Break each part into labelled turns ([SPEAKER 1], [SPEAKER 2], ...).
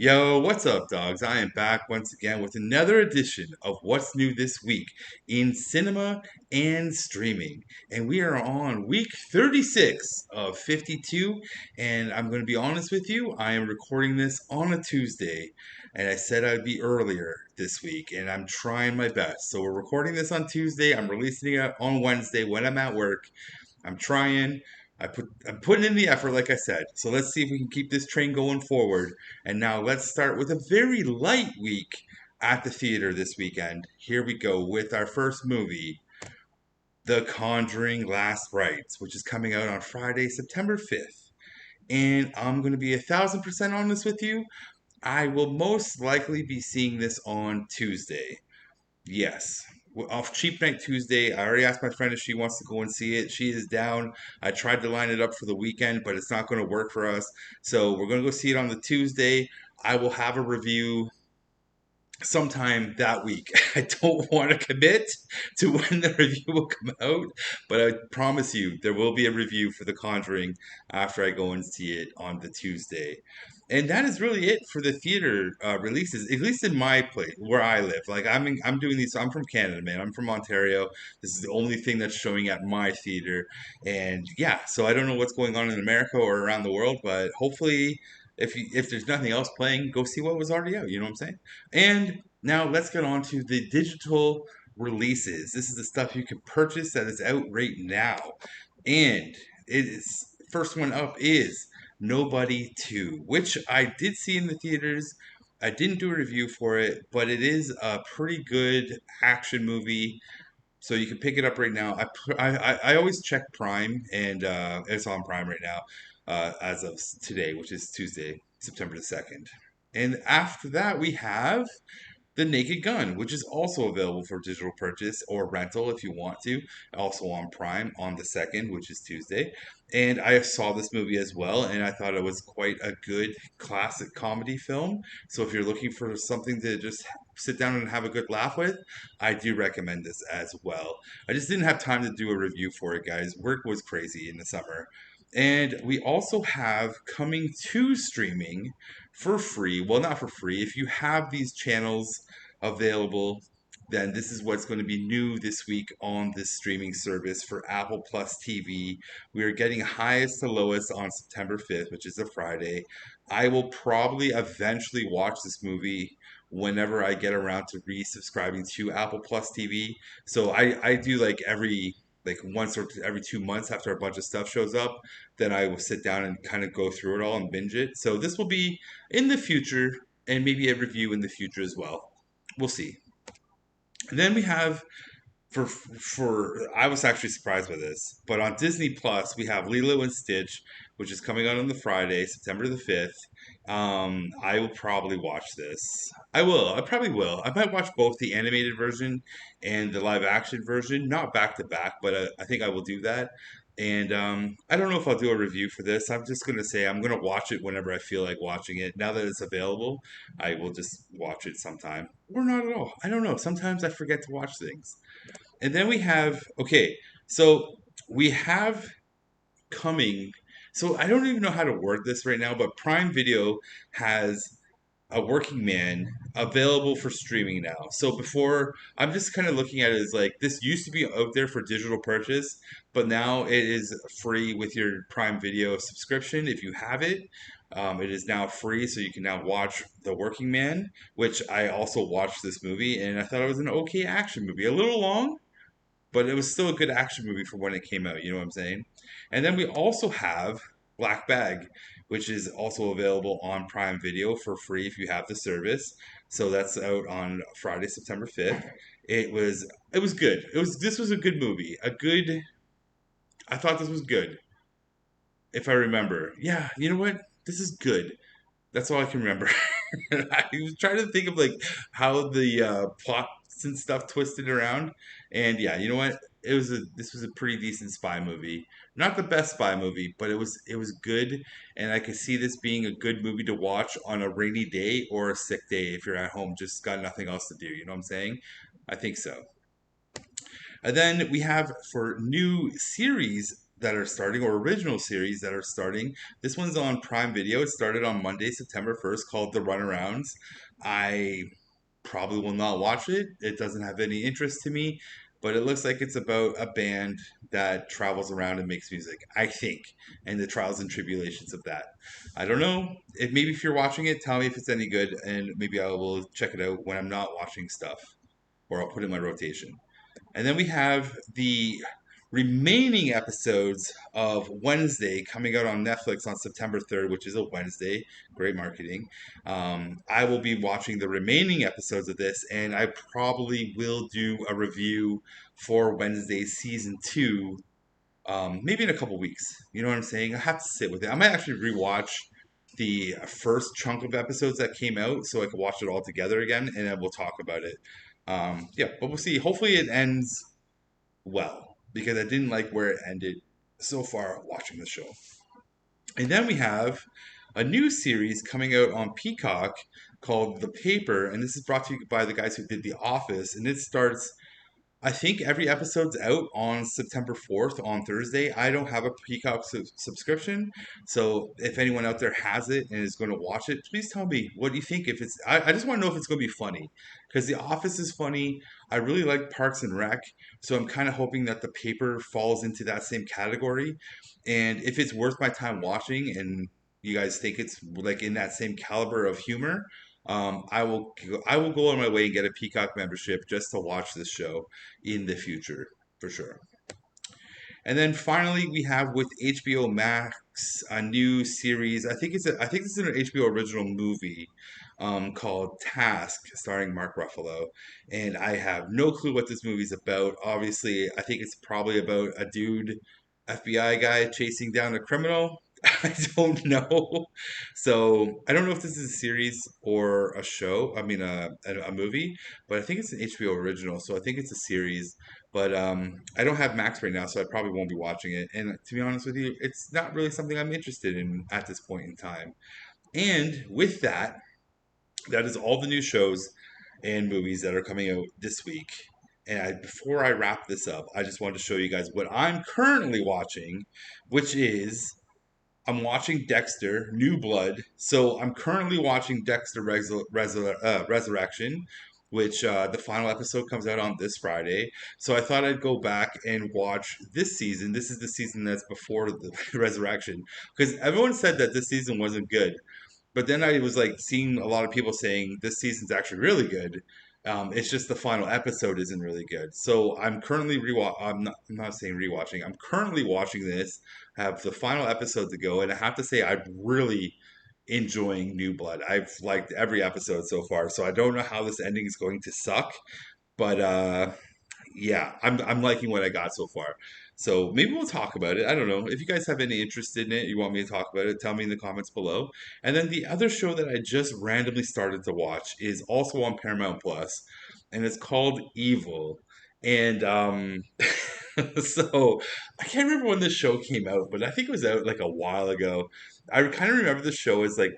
[SPEAKER 1] Yo, what's up, dogs? I am back once again with another edition of What's New This Week in cinema and streaming. And we are on week 36 of 52. And I'm going to be honest with you, I am recording this on a Tuesday. And I said I'd be earlier this week, and I'm trying my best. So we're recording this on Tuesday. I'm releasing it on Wednesday when I'm at work. I'm trying. I'm putting in the effort, like I said. So let's see if we can keep this train going forward. And now let's start with a very light week at the theater this weekend. Here we go with our first movie, The Conjuring Last Rites, which is coming out on Friday, September 5th. And I'm going to be 1,000% honest with you. I will most likely be seeing this on Tuesday. Yes. Off Cheap Night Tuesday, I already asked my friend if she wants to go and see it. She is down. I tried to line it up for the weekend, but it's not going to work for us. So we're going to go see it on the Tuesday. I will have a review sometime that week. I don't want to commit to when the review will come out, but I promise you there will be a review for The Conjuring after I go and see it on the Tuesday. And that is really it for the theater releases, at least in my place where I live. Like I'm doing these. I'm from Canada, man. I'm from Ontario. This is the only thing that's showing at my theater, and yeah. So I don't know what's going on in America or around the world, but hopefully, if there's nothing else playing, go see what was already out. You know what I'm saying? And now let's get on to the digital releases. This is the stuff you can purchase that is out right now. And it is first one up is Nobody 2, which I did see in the theaters. I didn't do a review for it, but it is a pretty good action movie. So you can pick it up right now. I always check Prime, and it's on Prime right now as of today, which is Tuesday, September the 2nd. And after that, we have the Naked Gun, which is also available for digital purchase or rental if you want to. Also on Prime on the 2nd, which is Tuesday. And I saw this movie as well, and I thought it was quite a good classic comedy film. So if you're looking for something to just sit down and have a good laugh with, I do recommend this as well. I just didn't have time to do a review for it, guys. Work was crazy in the summer. And we also have coming to streaming for free. Well, not for free. If you have these channels available, then this is what's going to be new this week on this streaming service for Apple Plus TV. We are getting highest to lowest on September 5th, which is a Friday. I will probably eventually watch this movie whenever I get around to resubscribing to Apple Plus TV. So I do like once or every 2 months after a bunch of stuff shows up, then I will sit down and kind of go through it all and binge it. So this will be in the future and maybe a review in the future as well. We'll see. And then we have for I was actually surprised by this, but on Disney Plus we have Lilo and Stitch, which is coming out on the Friday, September the 5th. I will probably watch this. I will. I probably will. I might watch both the animated version and the live action version, not back to back, but I think I will do that. And I don't know if I'll do a review for this. I'm just gonna say I'm gonna watch it whenever I feel like watching it. Now that it's available, I will just watch it sometime, or not at all. I don't know. Sometimes I forget to watch things. And then we have, okay, so we have coming, so I don't even know how to word this right now, but Prime Video has a Working Man available for streaming now. So before, I'm just kind of looking at it as like this used to be out there for digital purchase, but now it is free with your Prime Video subscription if you have it. It is now free, so you can now watch The Working Man, which I also watched this movie, and I thought it was an okay action movie. A little long, but it was still a good action movie for when it came out. You know what I'm saying? And then we also have Black Bag, which is also available on Prime Video for free if you have the service. So that's out on Friday, September 5th. It was good. This was a good movie. I thought this was good if I remember. Yeah, you know what? This is good. That's all I can remember. I was trying to think of like how the plots and stuff twisted around, and yeah, you know what? This was a pretty decent spy movie. Not the best spy movie, but it was good, and I could see this being a good movie to watch on a rainy day or a sick day if you're at home, just got nothing else to do. You know what I'm saying? I think so. And then we have for new series that are starting, or original series that are starting. This one's on Prime Video. It started on Monday, September 1st, called The Runarounds. I probably will not watch it. It doesn't have any interest to me, but it looks like it's about a band that travels around and makes music, I think, and the trials and tribulations of that. I don't know. If maybe if you're watching it, tell me if it's any good, and maybe I will check it out when I'm not watching stuff, or I'll put it in my rotation. And then we have the remaining episodes of Wednesday coming out on Netflix on September 3rd, which is a Wednesday. Great marketing. I will be watching the remaining episodes of this, and I probably will do a review for Wednesday season two, maybe in a couple weeks. You know what I'm saying? I have to sit with it. I might actually rewatch the first chunk of episodes that came out so I can watch it all together again, and then we'll talk about it. Yeah, but we'll see. Hopefully, it ends well because I didn't like where it ended so far watching the show. And then we have a new series coming out on Peacock called The Paper, and this is brought to you by the guys who did The Office, and it starts, I think every episode's out on September 4th on Thursday. I don't have a Peacock subscription. So if anyone out there has it and is going to watch it, please tell me what do you think. If it's, I just want to know if it's going to be funny because The Office is funny. I really like Parks and Rec. So I'm kind of hoping that The Paper falls into that same category. And if it's worth my time watching and you guys think it's like in that same caliber of humor, I will go on my way and get a Peacock membership just to watch this show in the future for sure. And then finally, we have with HBO Max a new series. I think this is an HBO original movie called Task, starring Mark Ruffalo. And I have no clue what this movie's about. Obviously, I think it's probably about a dude, FBI guy chasing down a criminal. I don't know. So I don't know if this is a series or a show. I mean, a movie, but I think it's an HBO original. So I think it's a series, but I don't have Max right now, so I probably won't be watching it. And to be honest with you, it's not really something I'm interested in at this point in time. And with that, that is all the new shows and movies that are coming out this week. And before I wrap this up, I just wanted to show you guys what I'm currently watching, which is I'm watching Dexter, New Blood. So I'm currently watching Dexter Resurrection, which the final episode comes out on this Friday. So I thought I'd go back and watch this season. This is the season that's before the Resurrection, because everyone said that this season wasn't good. But then I was like seeing a lot of people saying this season's actually really good. It's just the final episode isn't really good. So I'm currently I'm not saying rewatching. I'm currently watching this. Have the final episode to go, and I have to say I'm really enjoying New Blood. I've liked every episode so far. So I don't know how this ending is going to suck, but yeah, I'm liking what I got so far. So maybe we'll talk about it. I don't know. If you guys have any interest in it, you want me to talk about it, tell me in the comments below. And then the other show that I just randomly started to watch is also on Paramount Plus, and it's called Evil. And so I can't remember when this show came out, but I think it was out like a while ago. I kind of remember the show as like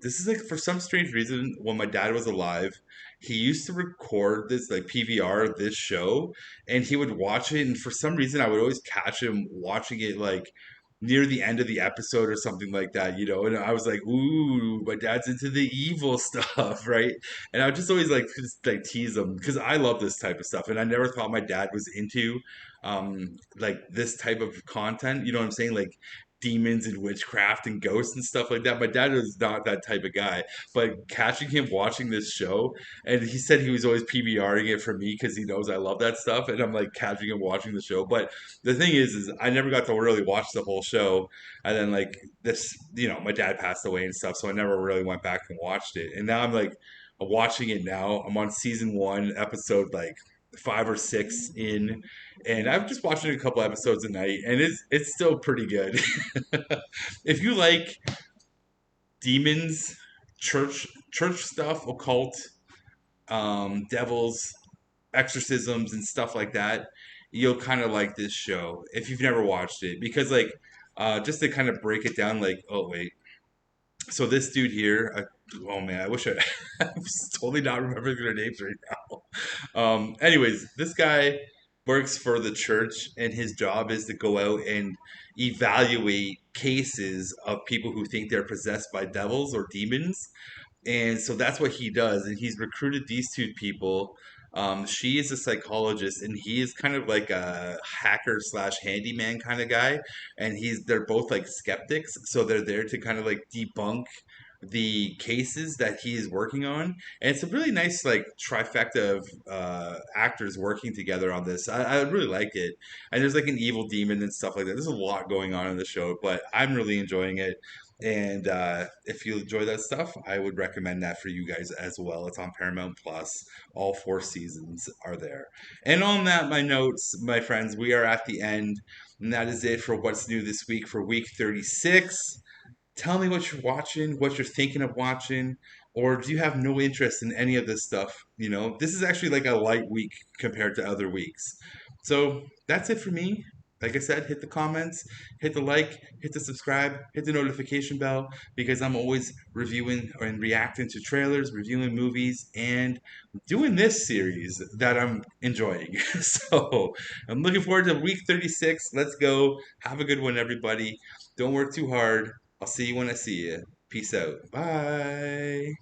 [SPEAKER 1] this is like for some strange reason when my dad was alive he used to record this like PVR this show and he would watch it and for some reason I would always catch him watching it like near the end of the episode or something like that, you know, and I was like, ooh, my dad's into the evil stuff, right? And I would just always like just like tease him because I love this type of stuff and I never thought my dad was into like this type of content, you know what I'm saying? Like demons and witchcraft and ghosts and stuff like that. My dad is not that type of guy, but catching him watching this show, and he said he was always PBRing it for me because he knows I love that stuff, and I'm like catching him watching the show. But the thing is I never got to really watch the whole show, and then like this, you know, my dad passed away and stuff, so I never really went back and watched it. And now I'm like watching it now. I'm on season one, episode like 5 or 6 in, and I've just watched it a couple episodes a night, and it's still pretty good. If you like demons, church stuff, occult, devils, exorcisms, and stuff like that, you'll kind of like this show if you've never watched it. Because like, just to kind of break it down, like, oh wait, so this dude here, oh man, I wish I'm totally not remembering their names right now. Anyways, this guy works for the church, and his job is to go out and evaluate cases of people who think they're possessed by devils or demons. And so that's what he does. And he's recruited these two people. She is a psychologist, and he is kind of like a hacker slash handyman kind of guy. And they're both like skeptics, so they're there to kind of like debunk the cases that he is working on. And it's a really nice like trifecta of actors working together on this. I really like it. And there's like an evil demon and stuff like that. There's a lot going on in the show, but I'm really enjoying it. And if you enjoy that stuff, I would recommend that for you guys as well. It's on Paramount Plus. All four seasons are there. And on that, my notes, my friends, we are at the end. And that is it for what's new this week for week 36. Tell me what you're watching, what you're thinking of watching, or do you have no interest in any of this stuff? This is actually like a light week compared to other weeks. So that's it for me. Like I said, hit the comments, hit the like, hit the subscribe, hit the notification bell because I'm always reviewing and reacting to trailers, reviewing movies, and doing this series that I'm enjoying. So I'm looking forward to week 36. Let's go. Have a good one, everybody. Don't work too hard. I'll see you when I see you. Peace out. Bye.